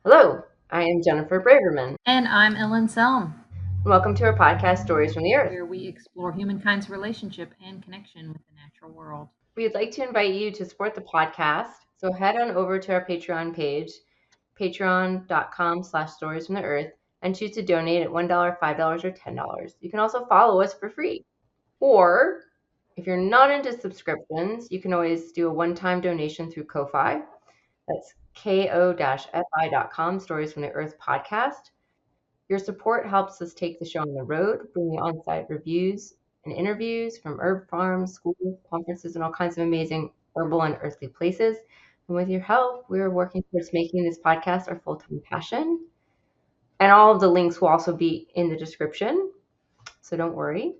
Hello, I am Jennifer Braverman. And I'm Ellen Selm. Welcome to our podcast, Stories from the Earth, where we explore humankind's relationship and connection with the natural world. We'd like to invite you to support the podcast, so head on over to our Patreon page, patreon.com/stories from the earth, and choose to donate at $1, $5, or $10. You can also follow us for free. Or, if you're not into subscriptions, you can always do a one-time donation through Ko-Fi. That's ko-fi.com, Stories from the Earth podcast. Your support helps us take the show on the road, bring you on-site reviews and interviews from herb farms, schools, conferences, and all kinds of amazing herbal and earthly places. And with your help, we're working towards making this podcast our full-time passion. And all of the links will also be in the description, so don't worry.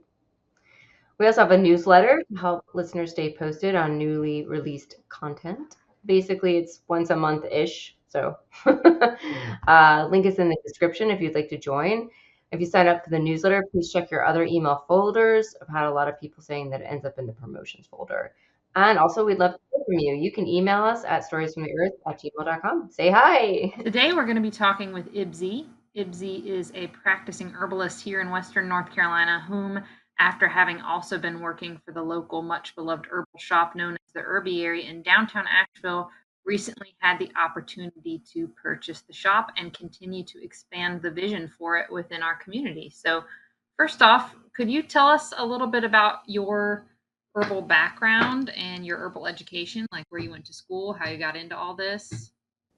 We also have a newsletter to help listeners stay posted on newly released content. Basically, it's once a month-ish, so link is in the description if you'd like to join. If you sign up for the newsletter, please check your other email folders. I've had a lot of people saying that it ends up in the promotions folder. And also, we'd love to hear from you. You can email us at storiesfromtheearth@gmail.com. Say hi. Today we're going to be talking with Ibsy. Ibsy is a practicing herbalist here in Western North Carolina, whom, after having also been working for the local, much beloved herbal shop known as the Herbiary in downtown Asheville, recently had the opportunity to purchase the shop and continue to expand the vision for it within our community. So, first off, could you tell us a little bit about your herbal background and your herbal education, like where you went to school, how you got into all this?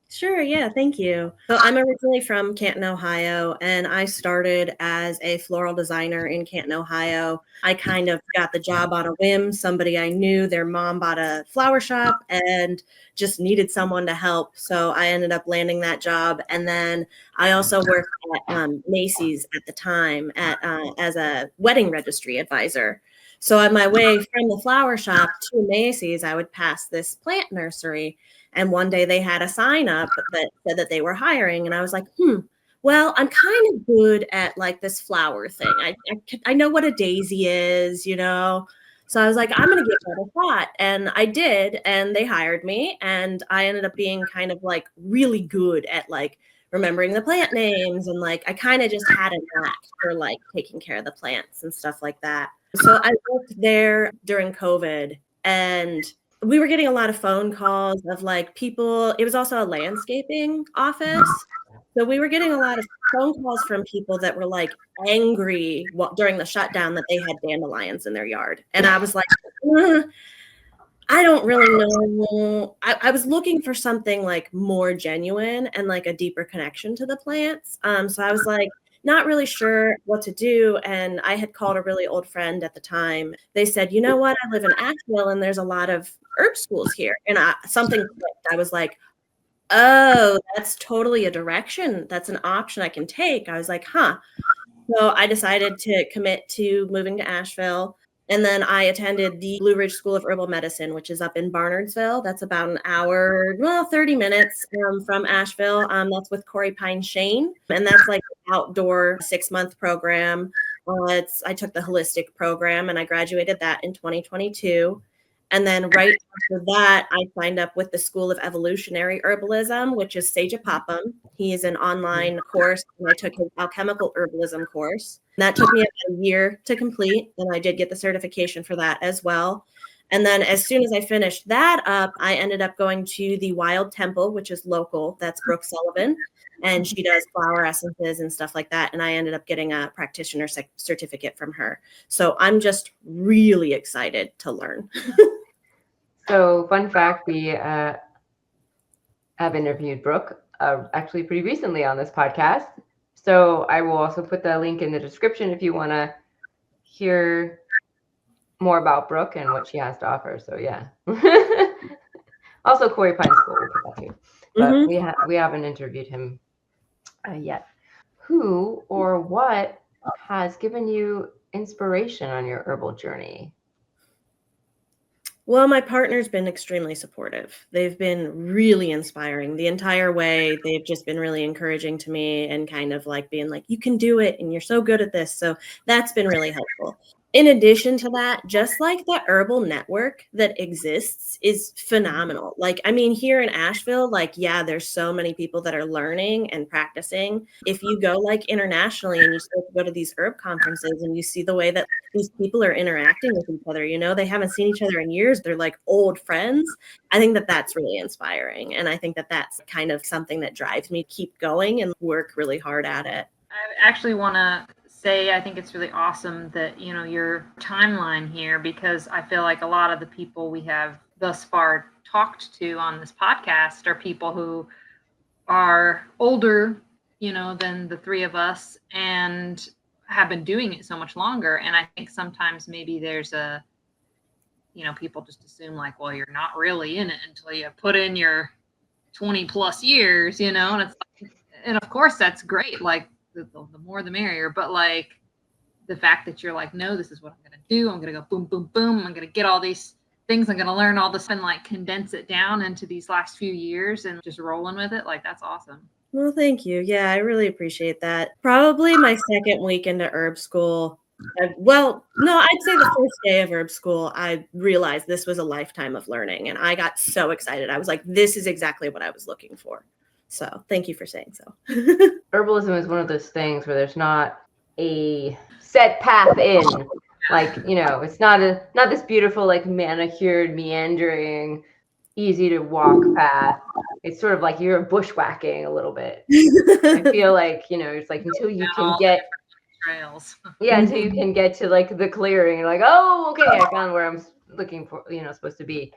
Sure, yeah, thank you. So I'm originally from Canton, Ohio, and I started as a floral designer in Canton, Ohio. I kind of got the job on a whim. Somebody I knew, their mom bought a flower shop and just needed someone to help. So I ended up landing that job. And then I also worked at Macy's at the time as a wedding registry advisor. So on my way from the flower shop to Macy's, I would pass this plant nursery. And one day they had a sign up that said that they were hiring. And I was like, well, I'm kind of good at like this flower thing. I know what a daisy is, you know? So I was like, I'm going to give that a shot. And I did. And they hired me. And I ended up being kind of like really good at like remembering the plant names. And like, I kind of just had a knack for like taking care of the plants and stuff like that. So I worked there during COVID, and we were getting a lot of phone calls of like people. It was also a landscaping office. So we were getting a lot of phone calls from people that were like angry during the shutdown that they had dandelions in their yard. And I was like, I don't really know. I was looking for something like more genuine and like a deeper connection to the plants. So I was like, not really sure what to do. And I had called a really old friend at the time. They said, you know what? I live in Asheville and there's a lot of herb schools here. And something clicked. I was like, oh, that's totally a direction. That's an option I can take. I was like, huh. So I decided to commit to moving to Asheville. And then I attended the Blue Ridge School of Herbal Medicine, which is up in Barnardsville. That's about an hour, 30 minutes from Asheville. That's with Corey Pine Shane. And that's like an outdoor 6-month program. I took the holistic program and I graduated that in 2022. And then right after that, I signed up with the School of Evolutionary Herbalism, which is Sage Apapam. He is an online course, and I took his alchemical herbalism course. That took me about a year to complete, and I did get the certification for that as well. And then as soon as I finished that up, I ended up going to the Wild Temple, which is local. That's Brooke Sullivan, and she does flower essences and stuff like that. And I ended up getting a practitioner certificate from her. So I'm just really excited to learn. So, fun fact, we have interviewed Brooke actually pretty recently on this podcast. So I will also put the link in the description if you want to hear more about Brooke and what she has to offer. So yeah. Also Corey Pine School, we'll put that too. But we haven't interviewed him yet. Who or what has given you inspiration on your herbal journey? Well, my partner's been extremely supportive. They've been really inspiring the entire way. They've just been really encouraging to me and kind of like being like, you can do it and you're so good at this. So that's been really helpful. in addition to that, just like the herbal network that exists is phenomenal. Like, I mean, here in Asheville, like, yeah, there's so many people that are learning and practicing. If you go like internationally and you start to go to these herb conferences and you see the way that these people are interacting with each other, you know, they haven't seen each other in years. They're like old friends. I think that that's really inspiring. And I think that that's kind of something that drives me to keep going and work really hard at it. I actually want to say I think it's really awesome that, you know, your timeline here, because I feel like a lot of the people we have thus far talked to on this podcast are people who are older, you know, than the three of us and have been doing it so much longer. And I think sometimes maybe there's a, you know, people just assume like, well, you're not really in it until you put in your 20 plus years, you know, and it's like, and of course that's great. Like, the more the merrier, but like the fact that you're like, no, this is what I'm going to do. I'm going to go boom, boom, boom. I'm going to get all these things. I'm going to learn all this and like condense it down into these last few years and just rolling with it. Like, that's awesome. Well, thank you. Yeah, I really appreciate that. Probably my second week into herb school. I'd say the first day of herb school, I realized this was a lifetime of learning. And I got so excited. I was like, this is exactly what I was looking for. So thank you for saying so. Herbalism is one of those things where there's not a set path in. Like, you know, it's not this beautiful, like manicured, meandering, easy to walk path. It's sort of like you're bushwhacking a little bit. I feel like, you know, it's like until you can get trails. Yeah, until you can get to like the clearing, you're like, oh, okay, I found where I'm looking for, you know, supposed to be.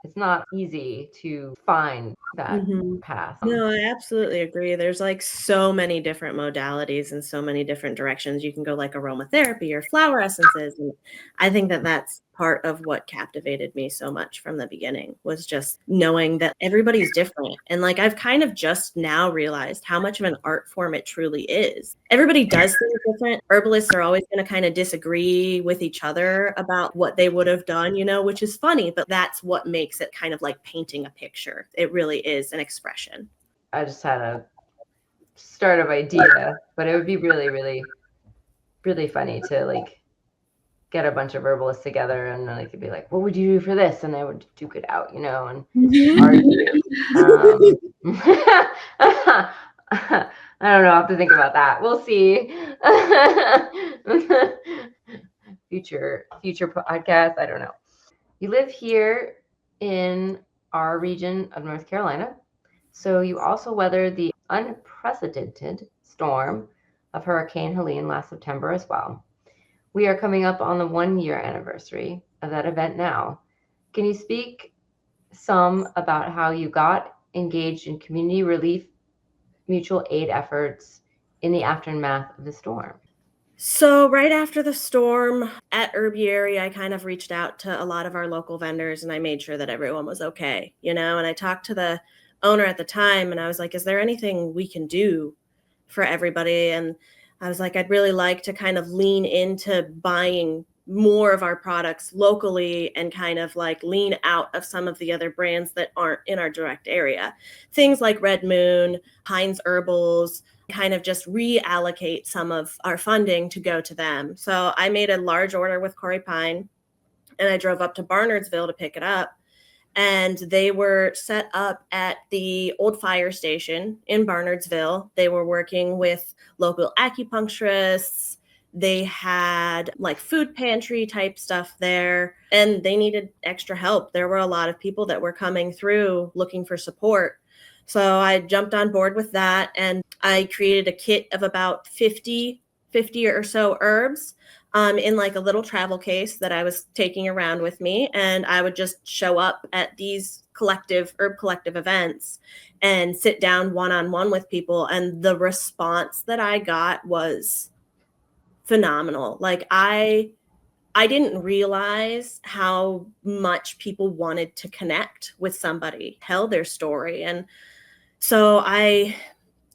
It's not easy to find that path. No, I absolutely agree. There's like so many different modalities and so many different directions. You can go like aromatherapy or flower essences. And I think that that's part of what captivated me so much from the beginning, was just knowing that everybody's different. And like, I've kind of just now realized how much of an art form it truly is. Everybody does things different. Herbalists are always going to kind of disagree with each other about what they would have done, you know, which is funny, but that's what makes it kind of like painting a picture. It really is an expression. I just had a start of idea, but it would be really, really, really funny to like get a bunch of herbalists together and they could be like, what would you do for this? And I would duke it out, you know, and argue. I don't know. I'll have to think about that. We'll see. future podcast. I don't know. You live here in our region of North Carolina. So you also weathered the unprecedented storm of Hurricane Helene last September as well. We are coming up on the 1-year anniversary of that event now. Can you speak some about how you got engaged in community relief mutual aid efforts in the aftermath of the storm? So right after the storm at Herbiary, I kind of reached out to a lot of our local vendors and I made sure that everyone was okay, you know, and I talked to the owner at the time and I was like, is there anything we can do for everybody? And I was like, I'd really like to kind of lean into buying more of our products locally and kind of like lean out of some of the other brands that aren't in our direct area. Things like Red Moon, Heinz Herbals, kind of just reallocate some of our funding to go to them. So I made a large order with Corey Pine and I drove up to Barnardsville to pick it up. And they were set up at the old fire station in Barnardsville. They were working with local acupuncturists. They had like food pantry type stuff there, and they needed extra help. There were a lot of people that were coming through looking for support. So I jumped on board with that, and I created a kit of about 50 or so herbs in like a little travel case that I was taking around with me. And I would just show up at these herb collective events and sit down one-on-one with people. And the response that I got was phenomenal. Like I didn't realize how much people wanted to connect with somebody, tell their story. And so I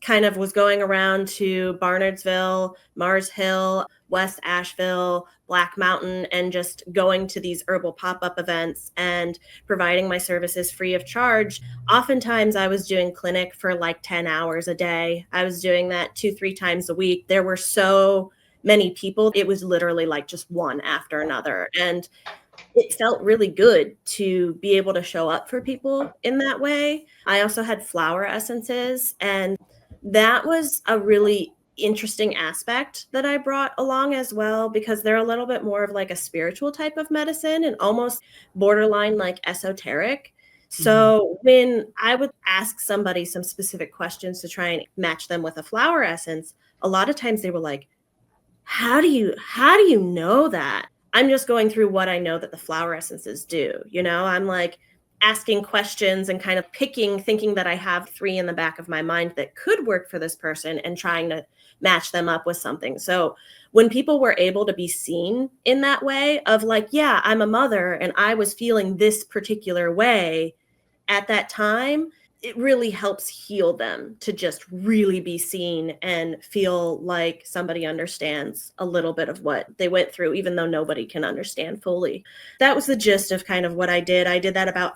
kind of was going around to Barnardsville, Mars Hill, West Asheville, Black Mountain, and just going to these herbal pop-up events and providing my services free of charge. Oftentimes I was doing clinic for like 10 hours a day. I was doing that 2-3 times a week. There were so many people. It was literally like just one after another. And it felt really good to be able to show up for people in that way. I also had flower essences, and that was a really interesting aspect that I brought along as well, because they're a little bit more of like a spiritual type of medicine and almost borderline like esoteric. So when I would ask somebody some specific questions to try and match them with a flower essence, a lot of times they were like, how do you know that? I'm just going through what I know that the flower essences do. I'm like asking questions and kind of picking, thinking that I have 3 in the back of my mind that could work for this person and trying to match them up with something. So when people were able to be seen in that way of like, yeah, I'm a mother and I was feeling this particular way at that time, it really helps heal them to just really be seen and feel like somebody understands a little bit of what they went through, even though nobody can understand fully. That was the gist of kind of what I did. I did that about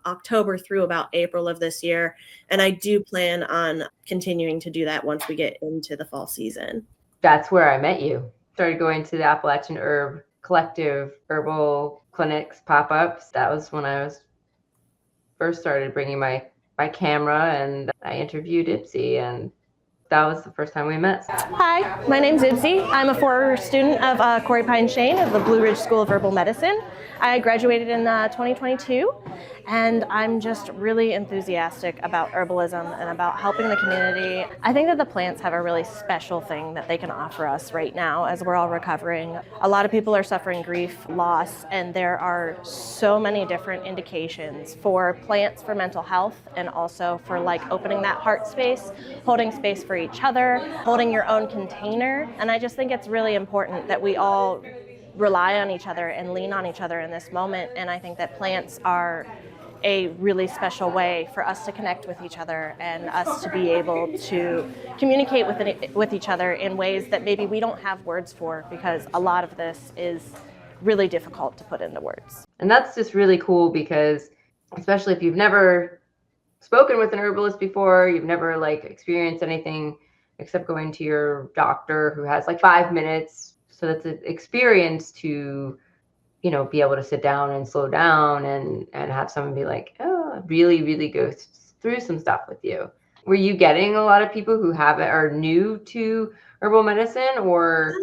October through about April of this year. And I do plan on continuing to do that once we get into the fall season. That's where I met you. Started going to the Appalachian Herb Collective herbal clinics, pop-ups. That was when I was first started bringing my camera, and I interviewed Ibsy, and that was the first time we met. Hi, my name's Ibsy. I'm a former student of Corey Pine Shane of the Blue Ridge School of Herbal Medicine. I graduated in 2022, and I'm just really enthusiastic about herbalism and about helping the community. I think that the plants have a really special thing that they can offer us right now as we're all recovering. A lot of people are suffering grief, loss, and there are so many different indications for plants for mental health, and also for like opening that heart space, holding space for each other, holding your own container. And I just think it's really important that we all rely on each other and lean on each other in this moment. And I think that plants are a really special way for us to connect with each other and us to be able to communicate with each other in ways that maybe we don't have words for, because a lot of this is really difficult to put into words. And that's just really cool, because especially if you've never spoken with an herbalist before, you've never like experienced anything except going to your doctor who has like 5 minutes. So that's an experience to, be able to sit down and slow down and have someone be like, oh, really go through some stuff with you. Were you getting a lot of people who are new to herbal medicine, or?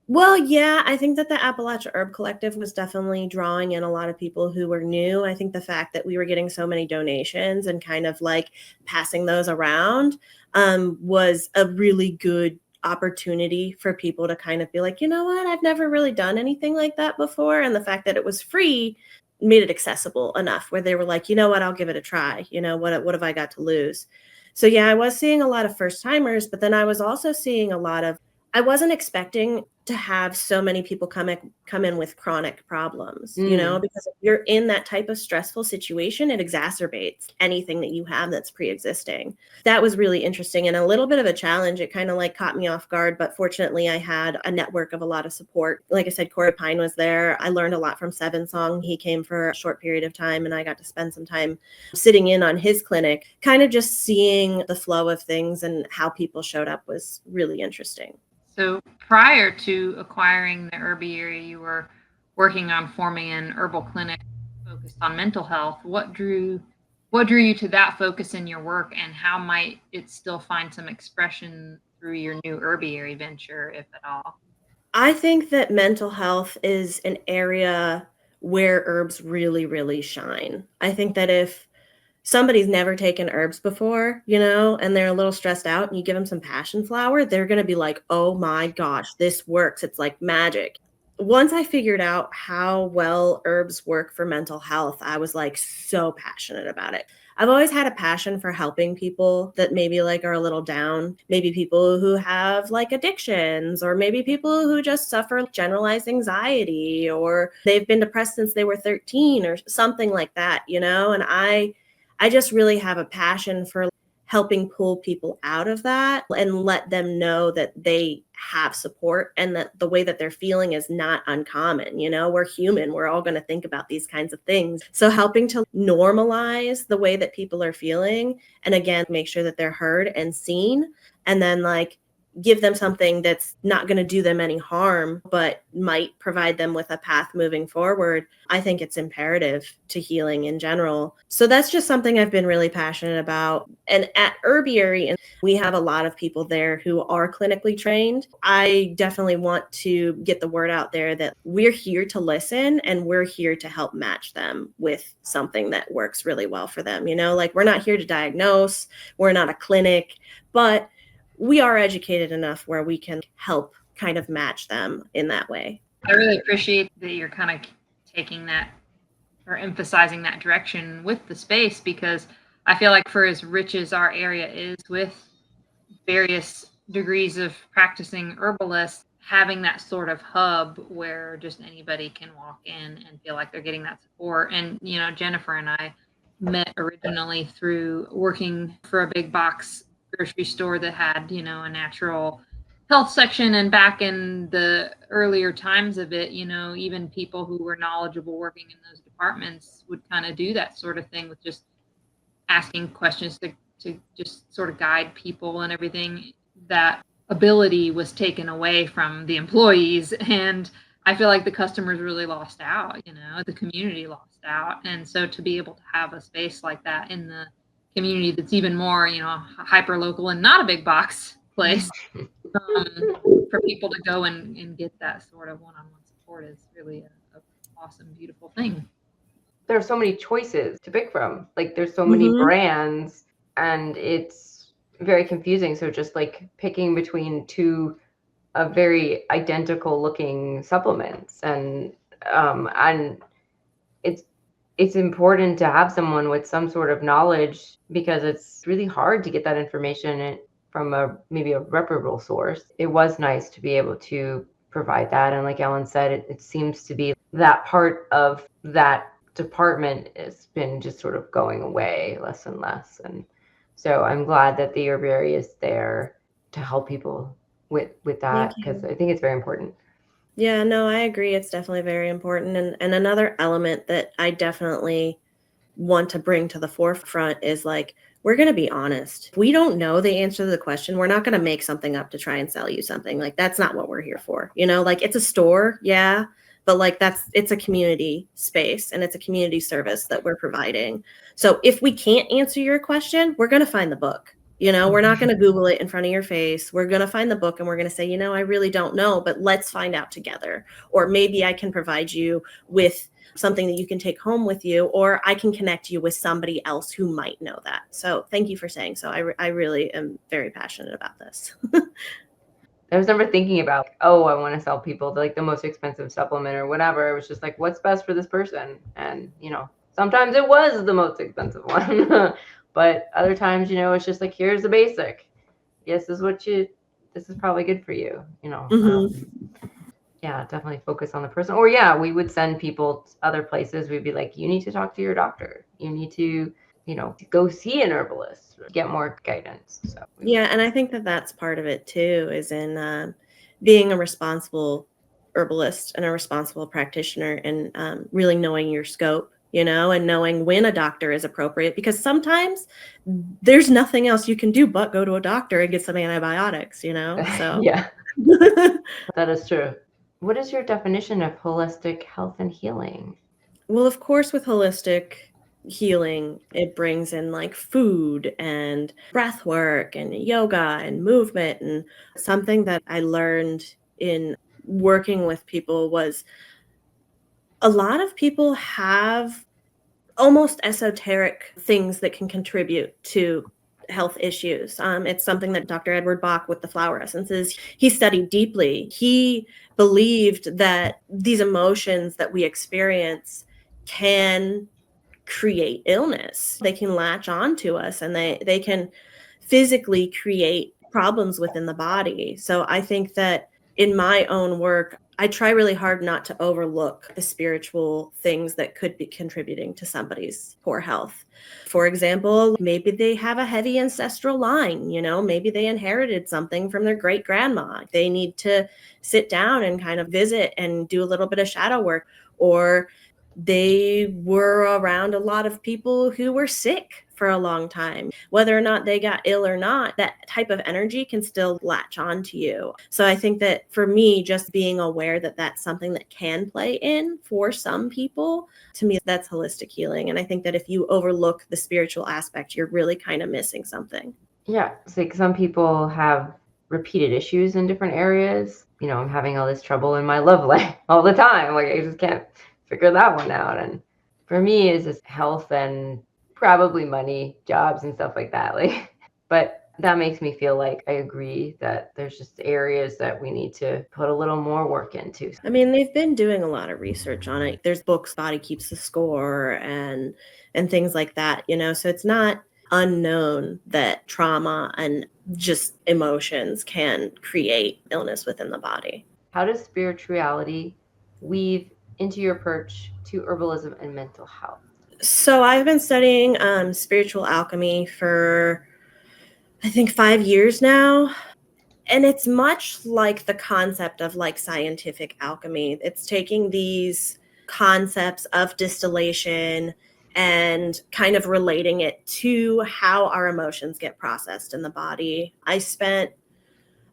Well, yeah, I think that the Appalachia Herb Collective was definitely drawing in a lot of people who were new. I think the fact that we were getting so many donations and kind of like passing those around was a really good opportunity for people to kind of be like, you know what, I've never really done anything like that before. And the fact that it was free made it accessible enough where they were like, you know what, I'll give it a try. What have I got to lose? So yeah, I was seeing a lot of first timers, but then I was also seeing I wasn't expecting to have so many people come in with chronic problems, because if you're in that type of stressful situation, it exacerbates anything that you have that's pre-existing. That was really interesting and a little bit of a challenge. It kind of like caught me off guard, but fortunately I had a network of a lot of support. Like I said, Corey Pine was there. I learned a lot from Seven Song. He came for a short period of time and I got to spend some time sitting in on his clinic. Kind of just seeing the flow of things and how people showed up was really interesting. So prior to acquiring the Herbiary, you were working on forming an herbal clinic focused on mental health. What drew you to that focus in your work, and how might it still find some expression through your new Herbiary venture, if at all? I think that mental health is an area where herbs really, really shine. I think that if somebody's never taken herbs before, and they're a little stressed out and you give them some passion flower, they're going to be like, oh my gosh, this works. It's like magic. Once I figured out how well herbs work for mental health, I was like so passionate about it. I've always had a passion for helping people that maybe like are a little down, maybe people who have like addictions, or maybe people who just suffer generalized anxiety, or they've been depressed since they were 13 or something like that, and I just really have a passion for helping pull people out of that and let them know that they have support and that the way that they're feeling is not uncommon. We're human. We're all going to think about these kinds of things. So helping to normalize the way that people are feeling, and again, make sure that they're heard and seen, and then like give them something that's not going to do them any harm, but might provide them with a path moving forward, I think it's imperative to healing in general. So that's just something I've been really passionate about. And at Herbiary, we have a lot of people there who are clinically trained. I definitely want to get the word out there that we're here to listen and we're here to help match them with something that works really well for them. Like, we're not here to diagnose, we're not a clinic, but we are educated enough where we can help kind of match them in that way. I really appreciate that you're kind of taking that or emphasizing that direction with the space, because I feel like for as rich as our area is with various degrees of practicing herbalists, having that sort of hub where just anybody can walk in and feel like they're getting that support. And, Jennifer and I met originally through working for a big box grocery store that had, a natural health section. And back in the earlier times of it, even people who were knowledgeable working in those departments would kind of do that sort of thing with just asking questions to just sort of guide people and everything. That ability was taken away from the employees. And I feel like the customers really lost out, the community lost out. And so to be able to have a space like that in the community that's even more, hyper local and not a big box place, for people to go and get that sort of one-on-one support is really a awesome, beautiful thing. There are so many choices to pick from. Like, there's so many brands, and it's very confusing. So just like picking between two very identical looking supplements, and it's important to have someone with some sort of knowledge, because it's really hard to get that information from maybe a reputable source. It was nice to be able to provide that. And like Ellen said, it seems to be that part of that department has been just sort of going away less and less. And so I'm glad that the Herbiary is there to help people with that, because I think it's very important. Yeah, no, I agree. It's definitely very important. And another element that I definitely want to bring to the forefront is, like, we're going to be honest. If we don't know the answer to the question, we're not going to make something up to try and sell you something. Like, that's not what we're here for. Like, it's a store, yeah, but like it's a community space and it's a community service that we're providing. So if we can't answer your question, we're going to find the book. We're not going to Google it in front of your face. We're going to find the book and we're going to say, I really don't know, but let's find out together. Or maybe I can provide you with something that you can take home with you, or I can connect you with somebody else who might know that. So thank you for saying so. I really am very passionate about this. I was never thinking about, I want to sell people the most expensive supplement or whatever. It was just like, what's best for this person? And, sometimes it was the most expensive one. But other times, it's just like, here's the basic. This is probably good for you, Yeah, definitely focus on the person. Or yeah, we would send people to other places. We'd be like, you need to talk to your doctor. You need to, go see an herbalist, get more guidance. So yeah, and I think that that's part of it too, is in being a responsible herbalist and a responsible practitioner, and really knowing your scope, and knowing when a doctor is appropriate, because sometimes there's nothing else you can do but go to a doctor and get some antibiotics, so. Yeah, that is true. What is your definition of holistic health and healing? Well, of course, with holistic healing, it brings in like food and breath work and yoga and movement. And something that I learned in working with people was a lot of people have almost esoteric things that can contribute to health issues. It's something that Dr. Edward Bach with the flower essences, he studied deeply. He believed that these emotions that we experience can create illness. They can latch on to us, and they can physically create problems within the body. So I think that in my own work, I try really hard not to overlook the spiritual things that could be contributing to somebody's poor health. For example, maybe they have a heavy ancestral line, maybe they inherited something from their great grandma. They need to sit down and kind of visit and do a little bit of shadow work. Or they were around a lot of people who were sick for a long time. Whether or not they got ill or not, that type of energy can still latch on to you. So I think that for me, just being aware that that's something that can play in for some people, to me, that's holistic healing. And I think that if you overlook the spiritual aspect, you're really kind of missing something. Yeah, it's like some people have repeated issues in different areas. You know, I'm having all this trouble in my love life all the time. Like I just can't figure that one out. And for me, it's just health and probably money, jobs and stuff like that. Like, but that makes me feel like I agree that there's just areas that we need to put a little more work into. I mean, they've been doing a lot of research on it. There's books, Body Keeps the Score, and things like that, you know. So it's not unknown that trauma and just emotions can create illness within the body. How does spirituality weave into your approach to herbalism and mental health? So I've been studying spiritual alchemy for, I think, 5 years now. And it's much like the concept of like scientific alchemy. It's taking these concepts of distillation and kind of relating it to how our emotions get processed in the body. I spent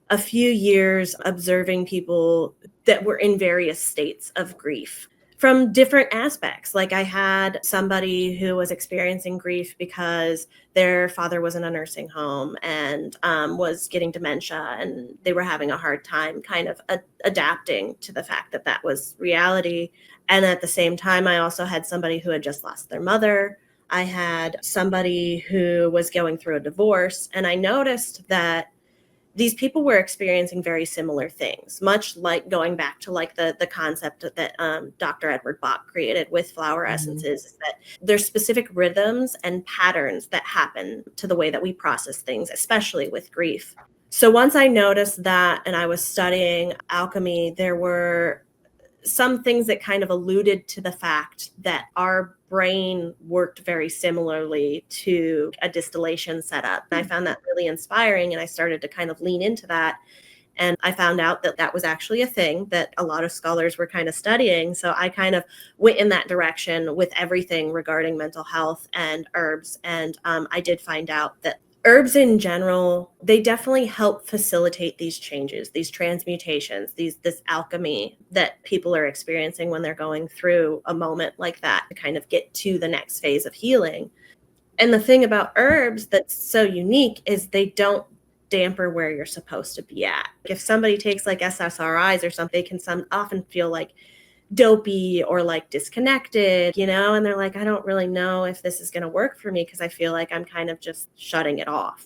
a few years observing people that were in various states of grief from different aspects. Like I had somebody who was experiencing grief because their father was in a nursing home and was getting dementia, and they were having a hard time kind of adapting to the fact that that was reality. And at the same time, I also had somebody who had just lost their mother. I had somebody who was going through a divorce, and I noticed that these people were experiencing very similar things, much like going back to like the concept that Dr. Edward Bach created with flower essences, is that there's specific rhythms and patterns that happen to the way that we process things, especially with grief. So once I noticed that and I was studying alchemy, there were some things that kind of alluded to the fact that our brain worked very similarly to a distillation setup. And I found that really inspiring, and I started to kind of lean into that. And I found out that that was actually a thing that a lot of scholars were kind of studying. So I kind of went in that direction with everything regarding mental health and herbs. And I did find out that herbs in general, they definitely help facilitate these changes, these transmutations, this alchemy that people are experiencing when they're going through a moment like that to kind of get to the next phase of healing. And the thing about herbs that's so unique is they don't damper where you're supposed to be at. If somebody takes like SSRIs or something, they can often feel like dopey or like disconnected, you know, and they're like, I don't really know if this is going to work for me because I feel like I'm kind of just shutting it off.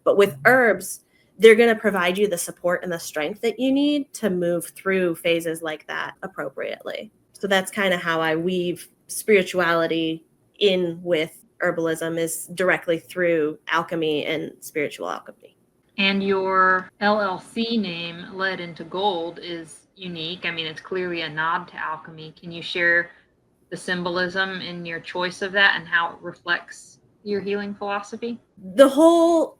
But with herbs, they're going to provide you the support and the strength that you need to move through phases like that appropriately. So that's kind of how I weave spirituality in with herbalism, is directly through alchemy and spiritual alchemy. And your LLC name, Lead into Gold, is unique. I mean, it's clearly a nod to alchemy. Can you share the symbolism in your choice of that and how it reflects your healing philosophy? The whole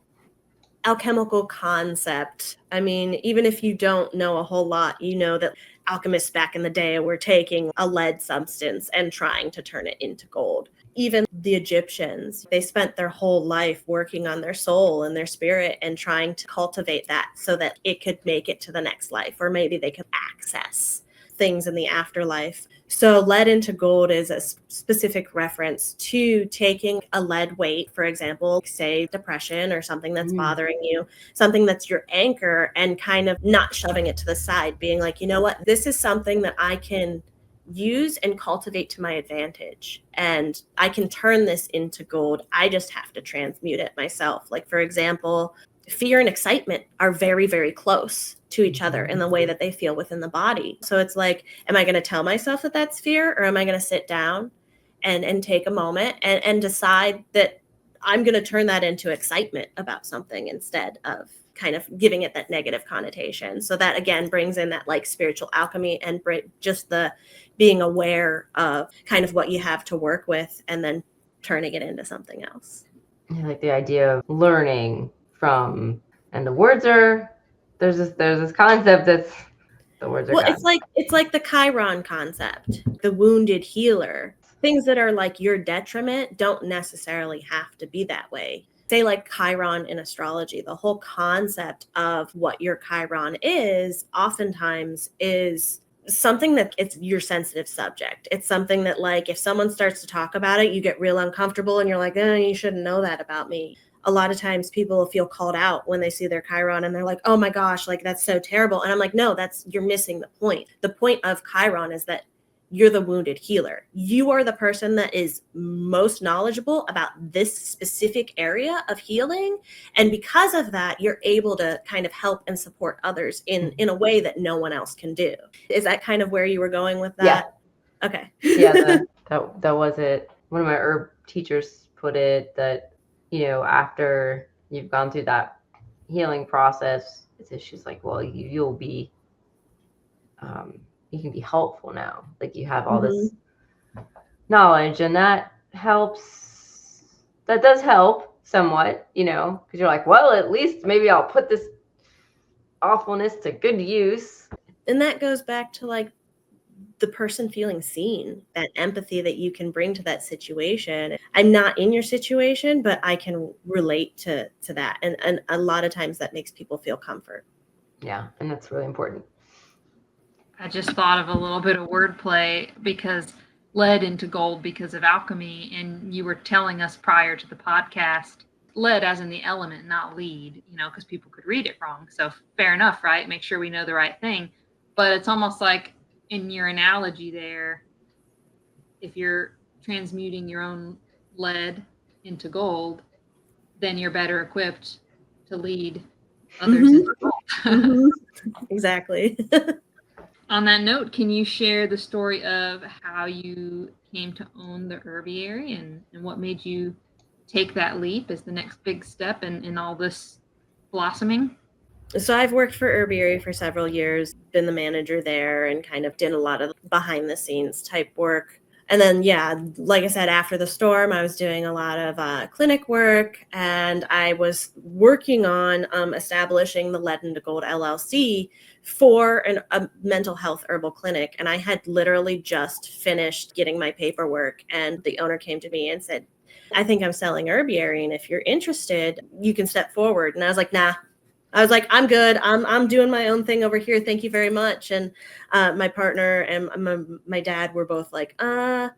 alchemical concept, I mean, even if you don't know a whole lot, you know that alchemists back in the day were taking a lead substance and trying to turn it into gold. Even the Egyptians, they spent their whole life working on their soul and their spirit and trying to cultivate that so that it could make it to the next life, or maybe they could access things in the afterlife. So lead into gold is a specific reference to taking a lead weight, for example, say depression or something that's bothering you, something that's your anchor, and kind of not shoving it to the side, being like, you know what, this is something that I can use and cultivate to my advantage, and I can turn this into gold. I just have to transmute it myself. Like, for example, fear and excitement are very, very close to each other in the way that they feel within the body. So it's like, am I going to tell myself that that's fear, or am I going to sit down and take a moment and decide that I'm going to turn that into excitement about something instead of kind of giving it that negative connotation? So that again brings in that like spiritual alchemy and just the being aware of kind of what you have to work with and then turning it into something else. I like the idea of learning from, and the words are, there's this concept that's, the words are well, gone. it's like the Chiron concept, the wounded healer. things that are like your detriment don't necessarily have to be that way. Say like Chiron in astrology, the whole concept of what your Chiron is oftentimes is something that it's your sensitive subject. It's something that like if someone starts to talk about it, you get real uncomfortable and you're like, you shouldn't know that about me. A lot of times people feel called out when they see their Chiron and they're like, oh my gosh, like that's so terrible. And I'm like, no, you're missing the point. The point of Chiron is that you're the wounded healer. You are the person that is most knowledgeable about this specific area of healing. And because of that, you're able to kind of help and support others in a way that no one else can do. Is that kind of where you were going with that? Yeah. Okay. Yeah, that was it. One of my herb teachers put it that, after you've gone through that healing process, she's like, well, you'll be, you can be helpful now. Like you have all this knowledge, and that helps. That does help somewhat, because you're like, well, at least maybe I'll put this awfulness to good use. And that goes back to like the person feeling seen, that empathy that you can bring to that situation. I'm not in your situation, but I can relate to that. And a lot of times that makes people feel comfort. Yeah, and that's really important. I just thought of a little bit of wordplay because led into gold because of alchemy. And you were telling us prior to the podcast, lead as in the element, not lead, because people could read it wrong. So fair enough, right? Make sure we know the right thing. But it's almost like in your analogy there, if you're transmuting your own lead into gold, then you're better equipped to lead others into gold. Exactly. On that note, can you share the story of how you came to own the Herbiary and what made you take that leap as the next big step in all this blossoming? So I've worked for Herbiary for several years, been the manager there, and kind of did a lot of behind the scenes type work. And then, like I said, after the storm, I was doing a lot of clinic work, and I was working on establishing the Lead into Gold LLC for a mental health herbal clinic. And I had literally just finished getting my paperwork, and the owner came to me and said, I think I'm selling Herbiary, and if you're interested, you can step forward. And I was like, nah. I was like, I'm good. I'm doing my own thing over here. Thank you very much. And my partner and my dad were both like, are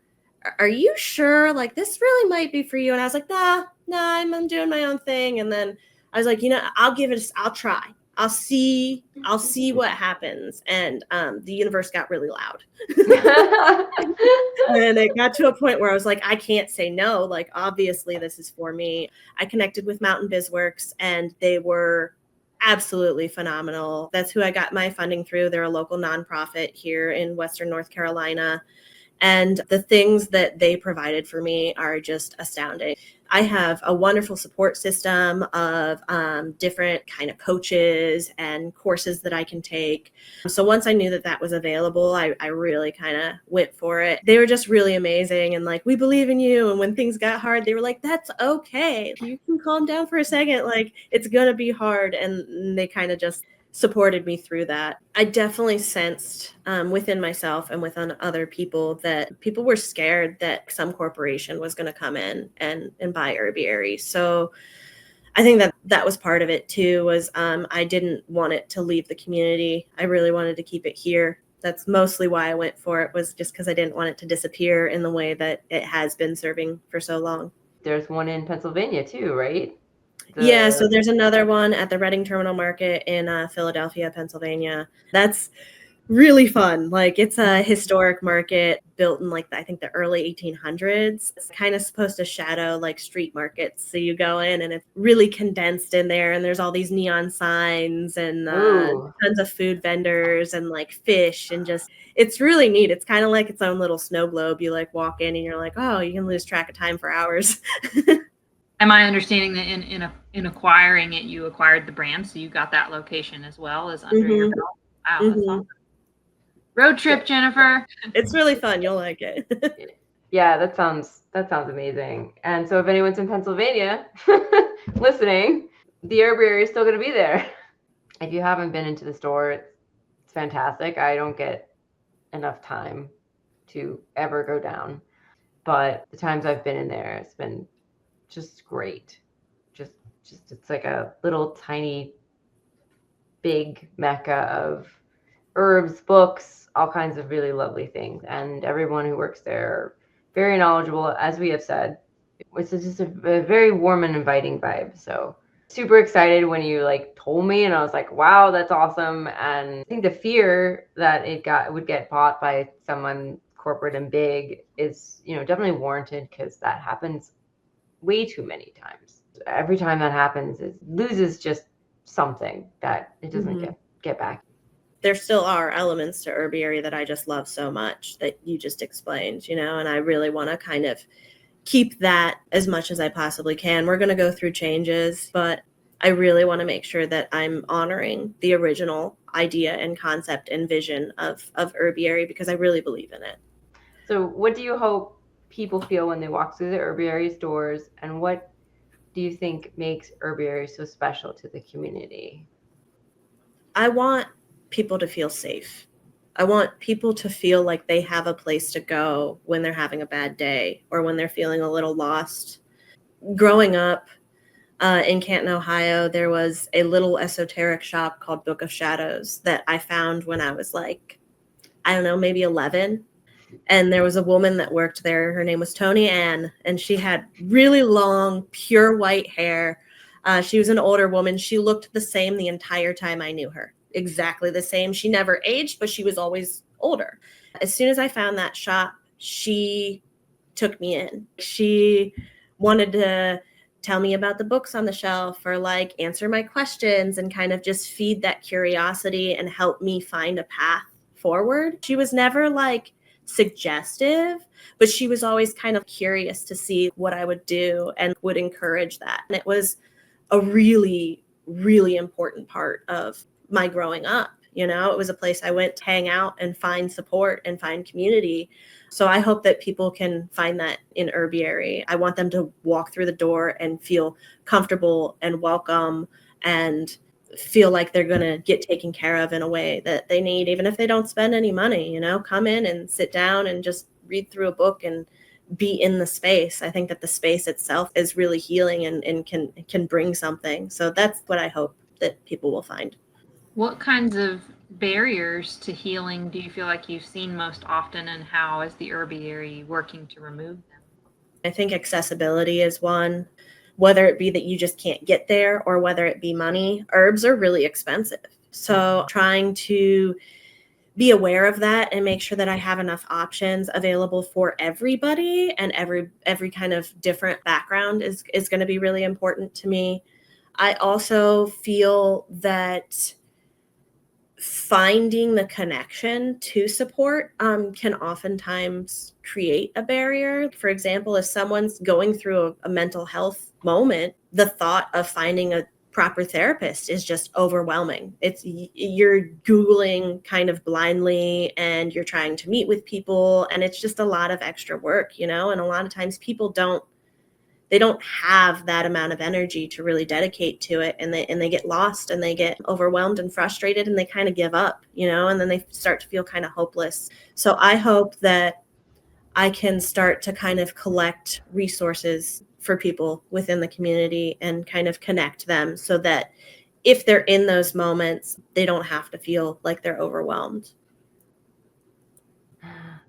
you sure? Like, this really might be for you. And I was like, nah, I'm doing my own thing. And then I was like, I'll try. I'll see what happens. And the universe got really loud. And it got to a point where I was like, I can't say no. Like, obviously this is for me. I connected with Mountain Bizworks, and they were absolutely phenomenal. That's who I got my funding through. They're a local nonprofit here in Western North Carolina. And the things that they provided for me are just astounding. I have a wonderful support system of different kind of coaches and courses that I can take. So once I knew that was available, I really kind of went for it. They were just really amazing and like, we believe in you. And when things got hard, they were like, that's okay. You can calm down for a second. Like, it's going to be hard. And they kind of just supported me through that. I definitely sensed within myself and within other people that people were scared that some corporation was going to come in and buy Herbiary. So I think that was part of it too, was I didn't want it to leave the community. I really wanted to keep it here. That's mostly why I went for it, was just because I didn't want it to disappear in the way that it has been serving for so long. There's one in Pennsylvania too, right? So there's another one at the Reading Terminal Market in Philadelphia, Pennsylvania. That's really fun. Like, it's a historic market built in I think the early 1800s. It's kind of supposed to shadow like street markets. So you go in and it's really condensed in there, and there's all these neon signs and tons of food vendors and like fish, and just, it's really neat. It's kind of like its own little snow globe. You like walk in and you're like, oh, you can lose track of time for hours. Am I understanding that in acquiring it, you acquired the brand, so you got that location as well as under your belt? Wow, that's awesome. Road trip, Jennifer. It's really fun. You'll like it. Yeah, that sounds amazing. And so if anyone's in Pennsylvania listening, the Herbiary is still going to be there. If you haven't been into the store, it's fantastic. I don't get enough time to ever go down. but the times I've been in there, it's been just great. Just it's like a little tiny, big mecca of herbs, books, all kinds of really lovely things. And everyone who works there are very knowledgeable, as we have said. It's just a very warm and inviting vibe. So super excited when you like told me, and I was like, wow, that's awesome. And I think the fear that would get bought by someone corporate and big is, definitely warranted, because that happens way too many times. Every time that happens, it loses just something that it doesn't get back. There still are elements to Herbiary that I just love so much that you just explained, and I really want to kind of keep that as much as I possibly can. We're going to go through changes, but I really want to make sure that I'm honoring the original idea and concept and vision of Herbiary, because I really believe in it. So what do you hope people feel when they walk through the Herbiary's doors, and what do you think makes Herbiary so special to the community? I want people to feel safe. I want people to feel like they have a place to go when they're having a bad day or when they're feeling a little lost. Growing up in Canton, Ohio, there was a little esoteric shop called Book of Shadows that I found when I was like, I don't know, maybe 11. And there was a woman that worked there. Her name was Tony Ann, and she had really long, pure white hair. She was an older woman. She looked the same the entire time I knew her. Exactly the same. She never aged, but she was always older. As soon as I found that shop, she took me in. She wanted to tell me about the books on the shelf, or like answer my questions and kind of just feed that curiosity and help me find a path forward. She was never like suggestive, but she was always kind of curious to see what I would do and would encourage that. And it was a really, really important part of my growing up. It was a place I went to hang out and find support and find community. So I hope that people can find that in Herbiary. I want them to walk through the door and feel comfortable and welcome and feel like they're going to get taken care of in a way that they need, even if they don't spend any money. Come in and sit down and just read through a book and be in the space. I think that the space itself is really healing and can bring something. So that's what I hope that people will find. What kinds of barriers to healing do you feel like you've seen most often, and how is the Herbiary working to remove them? I think accessibility is one, whether it be that you just can't get there or whether it be money. Herbs are really expensive. So trying to be aware of that and make sure that I have enough options available for everybody and every kind of different background is going to be really important to me. I also feel that finding the connection to support can oftentimes create a barrier. For example, if someone's going through a mental health moment, the thought of finding a proper therapist is just overwhelming. You're Googling kind of blindly, and you're trying to meet with people, and it's just a lot of extra work, and a lot of times people don't have that amount of energy to really dedicate to it, and they get lost and they get overwhelmed and frustrated and they kind of give up, and then they start to feel kind of hopeless. So I hope that I can start to kind of collect resources for people within the community and kind of connect them so that if they're in those moments, they don't have to feel like they're overwhelmed.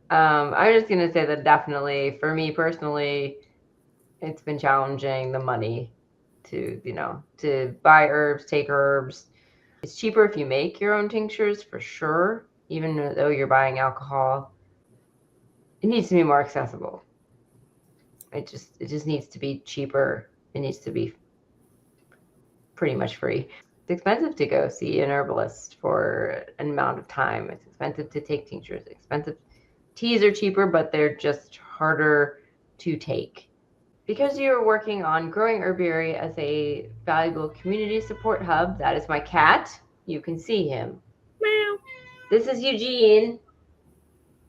I'm just going to say that definitely for me personally, it's been challenging, the money to buy herbs, take herbs. It's cheaper if you make your own tinctures, for sure, even though you're buying alcohol. It needs to be more accessible. It just needs to be cheaper. It needs to be pretty much free. It's expensive to go see an herbalist for an amount of time. It's expensive to take tinctures. It's expensive. Teas are cheaper, but they're just harder to take. Because you're working on growing Herbiary as a valuable community support hub, that is my cat. You can see him. Meow. This is Eugene.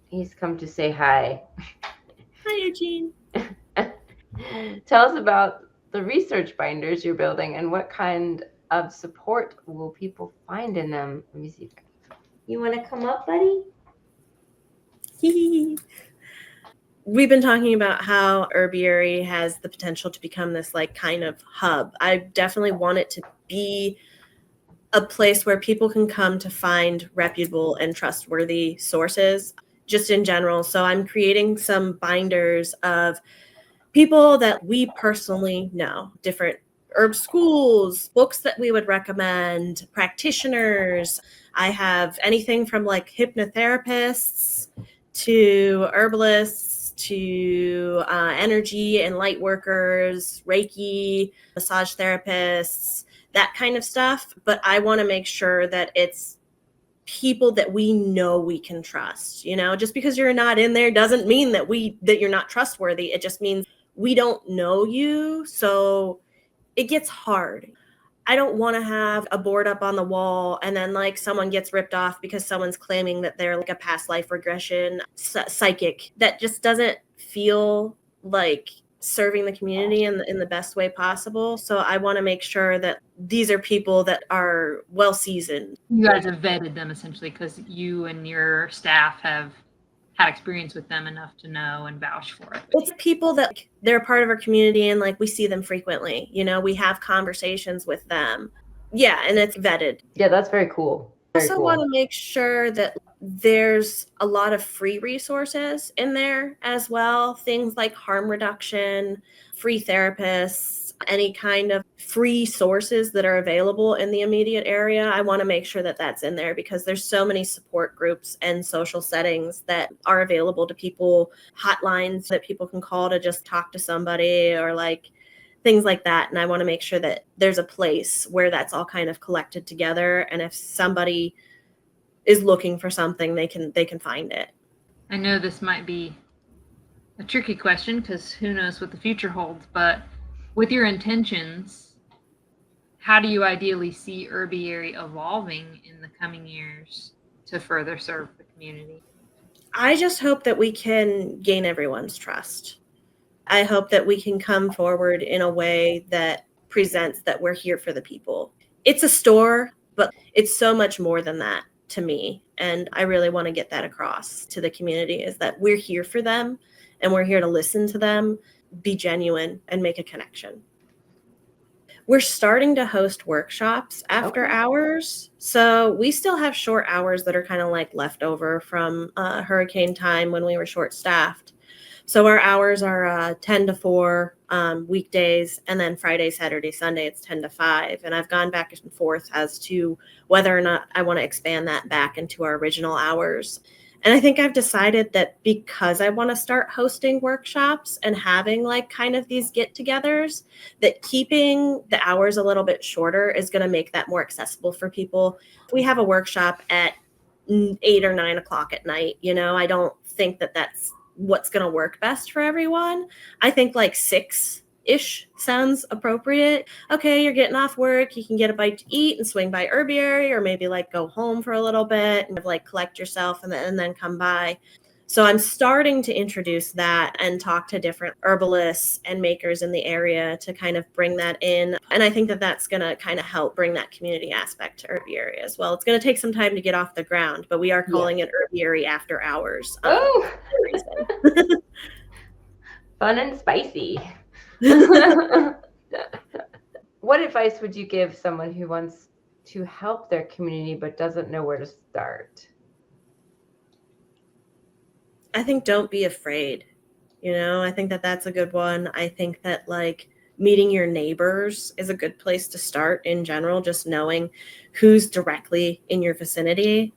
He's come to say hi. Hi, Eugene. Tell us about the research binders you're building and what kind of support will people find in them. Let me see. You want to come up, buddy? we've been talking about how Herbiary has the potential to become this like kind of hub. I definitely want it to be a place where people can come to find reputable and trustworthy sources just in general. So I'm creating some binders of people that we personally know, different herb schools, books that we would recommend, practitioners. I have anything from like hypnotherapists to herbalists to energy and light workers, Reiki, massage therapists, that kind of stuff. But I want to make sure that it's people that we know we can trust. Just because you're not in there doesn't mean that you're not trustworthy. It just means we don't know you, so it gets hard. I don't want to have a board up on the wall and then like someone gets ripped off because someone's claiming that they're like a past life regression psychic. That just doesn't feel like serving the community in the best way possible. So I want to make sure that these are people that are well seasoned. You guys have vetted them essentially because you and your staff have had experience with them enough to know and vouch for it. It's people that they're a part of our community and like we see them frequently. We have conversations with them. Yeah, and it's vetted. Yeah, that's very cool. I also want to make sure that there's a lot of free resources in there as well. Things like harm reduction, free therapists, any kind of free sources that are available in the immediate area. I want to make sure that that's in there because there's so many support groups and social settings that are available to people, hotlines that people can call to just talk to somebody or like things like that. And I want to make sure that there's a place where that's all kind of collected together. And if somebody is looking for something, they can find it. I know this might be a tricky question because who knows what the future holds, but with your intentions, how do you ideally see Herbiary evolving in the coming years to further serve the community? I just hope that we can gain everyone's trust. I hope that we can come forward in a way that presents that we're here for the people. It's a store, but it's so much more than that to me. And I really want to get that across to the community is that we're here for them and we're here to listen to them, be genuine, and make a connection. We're starting to host workshops after hours. So we still have short hours that are kind of like leftover from hurricane time when we were short staffed. So our hours are 10 to 4 weekdays, and then Friday, Saturday, Sunday, it's 10 to 5. And I've gone back and forth as to whether or not I want to expand that back into our original hours. And I think I've decided that because I want to start hosting workshops and having like kind of these get-togethers, that keeping the hours a little bit shorter is going to make that more accessible for people. We have a workshop at 8 or 9 o'clock at night. I don't think that that's what's going to work best for everyone. I think like 6-ish sounds appropriate. Okay, you're getting off work, you can get a bite to eat and swing by Herbiary, or maybe like go home for a little bit and like collect yourself and then come by. So I'm starting to introduce that and talk to different herbalists and makers in the area to kind of bring that in. And I think that that's going to kind of help bring that community aspect to Herbiary as well. It's going to take some time to get off the ground, but we are calling it Herbiary After Hours. Fun and spicy. What advice would you give someone who wants to help their community but doesn't know where to start? I think don't be afraid. I think that that's a good one. I think that like meeting your neighbors is a good place to start in general, just knowing who's directly in your vicinity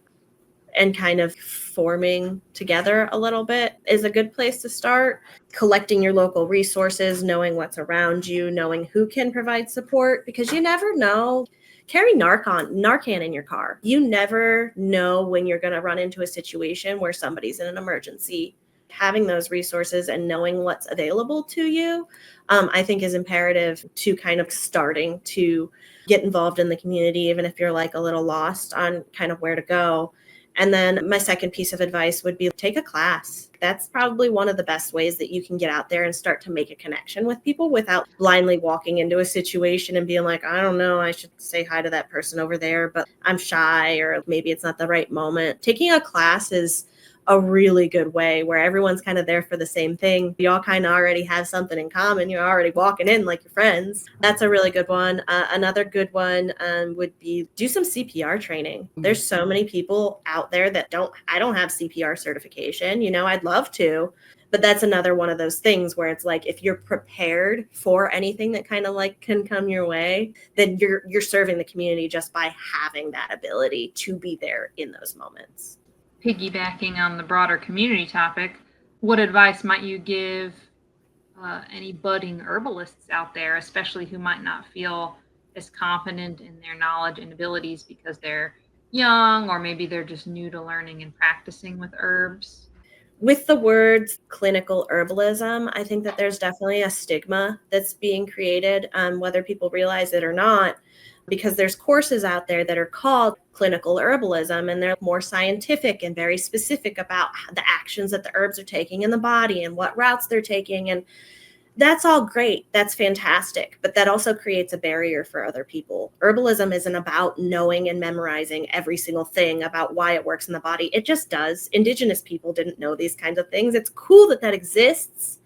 and kind of forming together a little bit is a good place to start. Collecting your local resources, knowing what's around you, knowing who can provide support, because you never know. Carry Narcan in your car. You never know when you're going to run into a situation where somebody's in an emergency. Having those resources and knowing what's available to you, I think is imperative to kind of starting to get involved in the community, even if you're like a little lost on kind of where to go. And then my second piece of advice would be take a class. That's probably one of the best ways that you can get out there and start to make a connection with people without blindly walking into a situation and being like, I don't know, I should say hi to that person over there, but I'm shy, or maybe it's not the right moment. Taking a class is a really good way where everyone's kind of there for the same thing. You all kind of already have something in common. You're already walking in like your friends. That's a really good one. Another good one would be do some CPR training. There's so many people out there that I don't have CPR certification. I'd love to. But that's another one of those things where it's like, if you're prepared for anything that kind of like can come your way, then you're serving the community just by having that ability to be there in those moments. Piggybacking on the broader community topic, what advice might you give any budding herbalists out there, especially who might not feel as confident in their knowledge and abilities because they're young, or maybe they're just new to learning and practicing with herbs? With the words clinical herbalism, I think that there's definitely a stigma that's being created, whether people realize it or not, because there's courses out there that are called clinical herbalism, and they're more scientific and very specific about the actions that the herbs are taking in the body and what routes they're taking. And that's all great. That's fantastic. But that also creates a barrier for other people. Herbalism isn't about knowing and memorizing every single thing about why it works in the body. It just does. Indigenous people didn't know these kinds of things. It's cool that exists.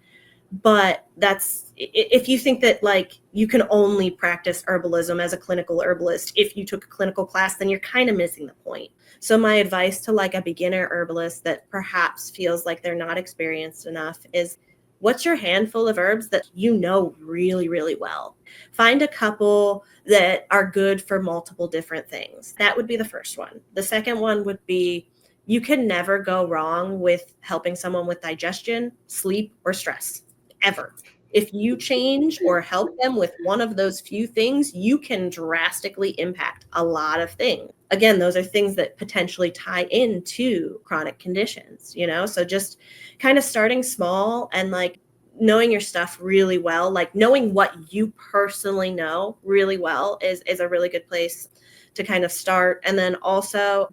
But if you think that like you can only practice herbalism as a clinical herbalist if you took a clinical class, then you're kind of missing the point. So my advice to like a beginner herbalist that perhaps feels like they're not experienced enough is, what's your handful of herbs that you know really, really well? Find a couple that are good for multiple different things. That would be the first one. The second one would be, you can never go wrong with helping someone with digestion, sleep, or stress, ever. If you change or help them with one of those few things, you can drastically impact a lot of things. Again, those are things that potentially tie into chronic conditions, so just kind of starting small and like knowing your stuff really well, like knowing what you personally know really well is a really good place to kind of start. And then also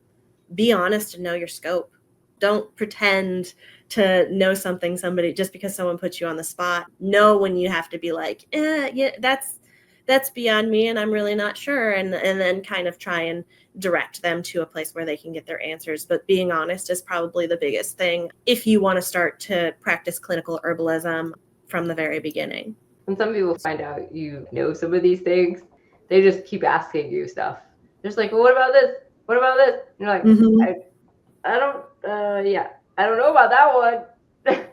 be honest and know your scope. Don't pretend to know somebody just because someone puts you on the spot. Know when you have to be like, yeah, that's beyond me and I'm really not sure. And then kind of try and direct them to a place where they can get their answers. But being honest is probably the biggest thing if you want to start to practice clinical herbalism from the very beginning. When some people find out you know some of these things, they just keep asking you stuff. They're just like, well, what about this? What about this? And you're like, I don't know about that one.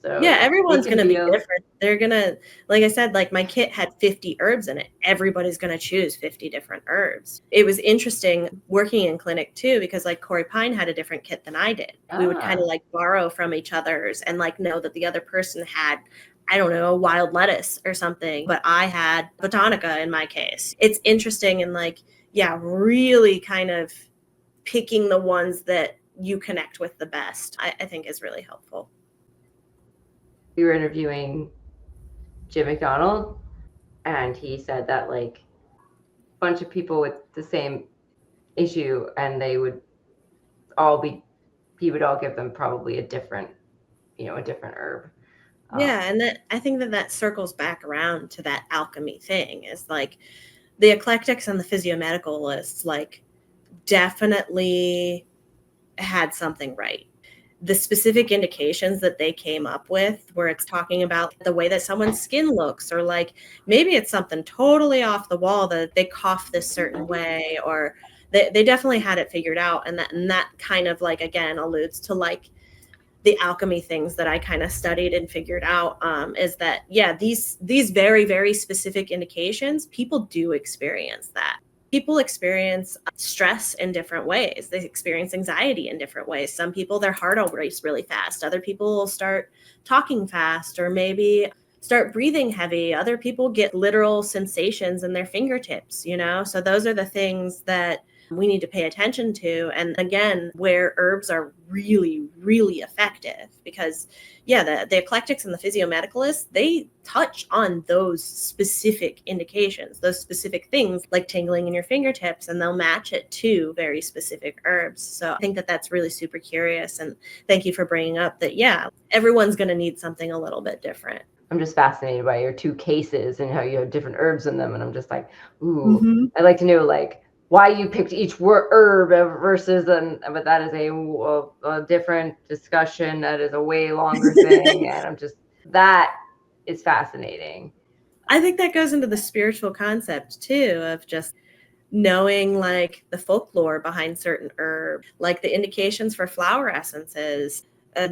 So yeah, everyone's going to be different. They're going to, like I said, like my kit had 50 herbs in it. Everybody's going to choose 50 different herbs. It was interesting working in clinic too, because like Corey Pine had a different kit than I did. We would kind of like borrow from each other's and like know that the other person had, I don't know, wild lettuce or something, but I had botanica in my case. It's interesting and like, yeah, really kind of picking the ones that you connect with the best, I think is really helpful. We were interviewing Jim McDonald, and he said that like a bunch of people with the same issue, and he would all give them probably a different herb. Yeah, and I think that circles back around to that alchemy thing, is like the eclectics and the physiomedicalists like definitely had something right. The specific indications that they came up with, where it's talking about the way that someone's skin looks, or like maybe it's something totally off the wall that they cough this certain way, or they definitely had it figured out. And that kind of like, again, alludes to like the alchemy things that I kind of studied and figured out, is that, yeah, these very, very specific indications, people do experience that. People experience stress in different ways. They experience anxiety in different ways. Some people, their heart will race really fast. Other people will start talking fast, or maybe start breathing heavy. Other people get literal sensations in their fingertips, So those are the things that we need to pay attention to. And again, where herbs are really, really effective, because yeah, the eclectics and the physiomedicalists, they touch on those specific indications, those specific things like tingling in your fingertips, and they'll match it to very specific herbs. So I think that's really super curious. And thank you for bringing up that, yeah, everyone's going to need something a little bit different. I'm just fascinated by your two cases and how you have different herbs in them. And I'm just like, ooh, I'd like to know like why you picked each herb versus but that is a different discussion. That is a way longer thing. And that is fascinating. I think that goes into the spiritual concept too, of just knowing like the folklore behind certain herbs, like the indications for flower essences.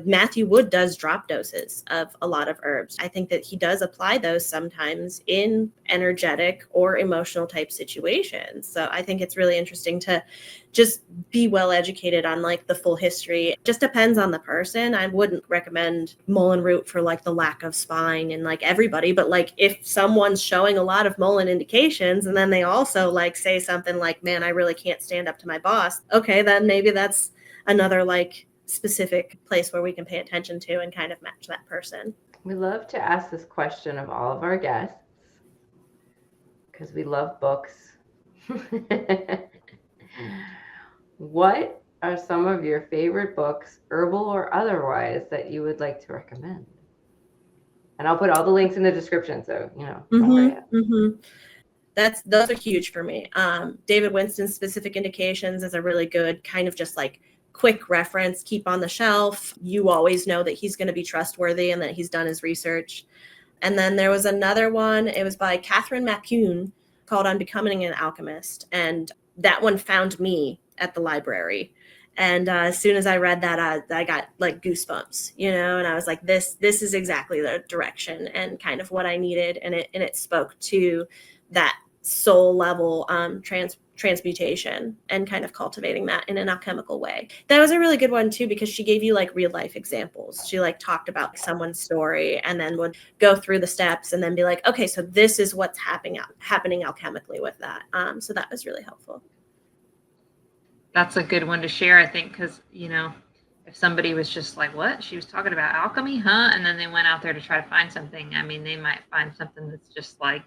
Matthew Wood does drop doses of a lot of herbs. I think that he does apply those sometimes in energetic or emotional type situations. So I think it's really interesting to just be well educated on like the full history. It just depends on the person. I wouldn't recommend mullein root for like the lack of spine and like everybody, but like if someone's showing a lot of mullein indications and then they also like say something like, man, I really can't stand up to my boss. Okay, then maybe that's another like specific place where we can pay attention to and kind of match that person. We love to ask this question of all of our guests because we love books. What are some of your favorite books, herbal or otherwise, that you would like to recommend? And I'll put all the links in the description, so don't worry. Those are huge for me. David Winston's Specific Indications is a really good kind of just like quick reference, keep on the shelf. You always know that he's going to be trustworthy and that he's done his research. And then there was another one, it was by Catherine McCune, called On Becoming an Alchemist. And that one found me at the library. And as soon as I read that, I got like goosebumps, and I was like, this is exactly the direction and kind of what I needed. And it spoke to that soul level transmutation and kind of cultivating that in an alchemical way. That was a really good one too, because she gave you like real life examples. She like talked about someone's story and then would go through the steps and then be like, okay, so this is what's happening alchemically with that. So that was really helpful. That's a good one to share, I think, because, if somebody was just like, what? She was talking about alchemy, huh? And then they went out there to try to find something. I mean, they might find something that's just like,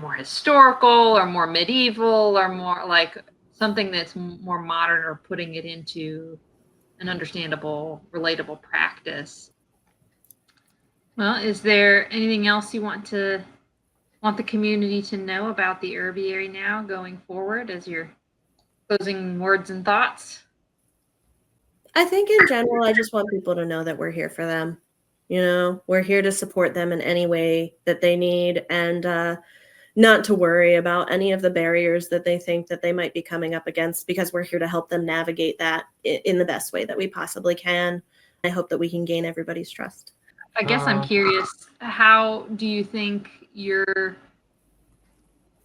more historical or more medieval or more like something that's more modern, or putting it into an understandable, relatable practice. Well, is there anything else you want the community to know about the Herbiary now going forward as your closing words and thoughts? I think in general, I just want people to know that we're here for them. We're here to support them in any way that they need, and not to worry about any of the barriers that they think that they might be coming up against, because we're here to help them navigate that in the best way that we possibly can. I hope that we can gain everybody's trust. I guess I'm curious, how do you think you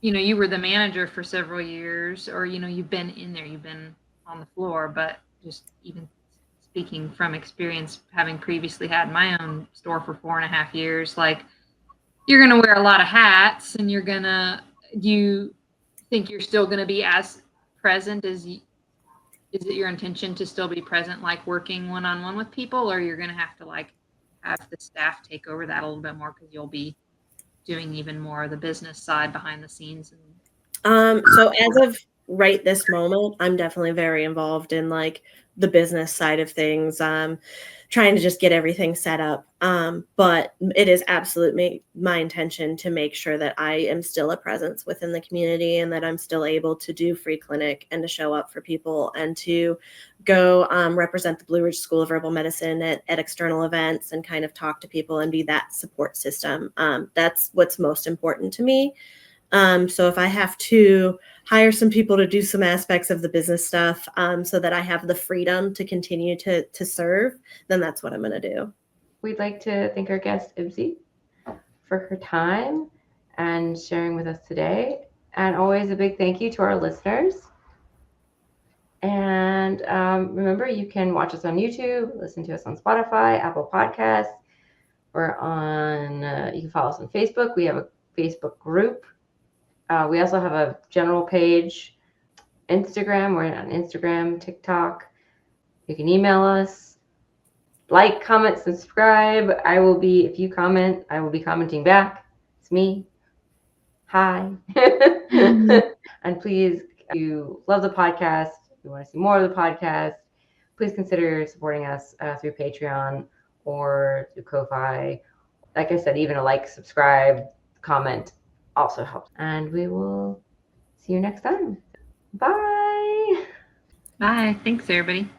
were the manager for several years, or, you've been in there, you've been on the floor, but just even speaking from experience, having previously had my own store for 4.5 years, like, you're going to wear a lot of hats, and do you think you're still going to be as present is it your intention to still be present, like working one-on-one with people, or you're going to have to like have the staff take over that a little bit more because you'll be doing even more of the business side behind the scenes? So as of right this moment, I'm definitely very involved in like the business side of things, trying to just get everything set up. But it is absolutely my intention to make sure that I am still a presence within the community, and that I'm still able to do free clinic and to show up for people and to go represent the Blue Ridge School of Herbal Medicine at external events and kind of talk to people and be that support system. That's what's most important to me. So if I have to hire some people to do some aspects of the business stuff, so that I have the freedom to continue to serve, then that's what I'm going to do. We'd like to thank our guest, Ibsy, for her time and sharing with us today. And always a big thank you to our listeners. And remember, you can watch us on YouTube, listen to us on Spotify, Apple Podcasts. We're on, you can follow us on Facebook. We have a Facebook group. We also have a general page, Instagram. We're on Instagram, TikTok. You can email us, like, comment, subscribe. If you comment, I will be commenting back. It's me. Hi. And please, if you love the podcast, if you want to see more of the podcast, please consider supporting us through Patreon or through Ko-Fi. Like I said, even a like, subscribe, comment also helps. And we will See you next time. Bye. Bye. Thanks, everybody.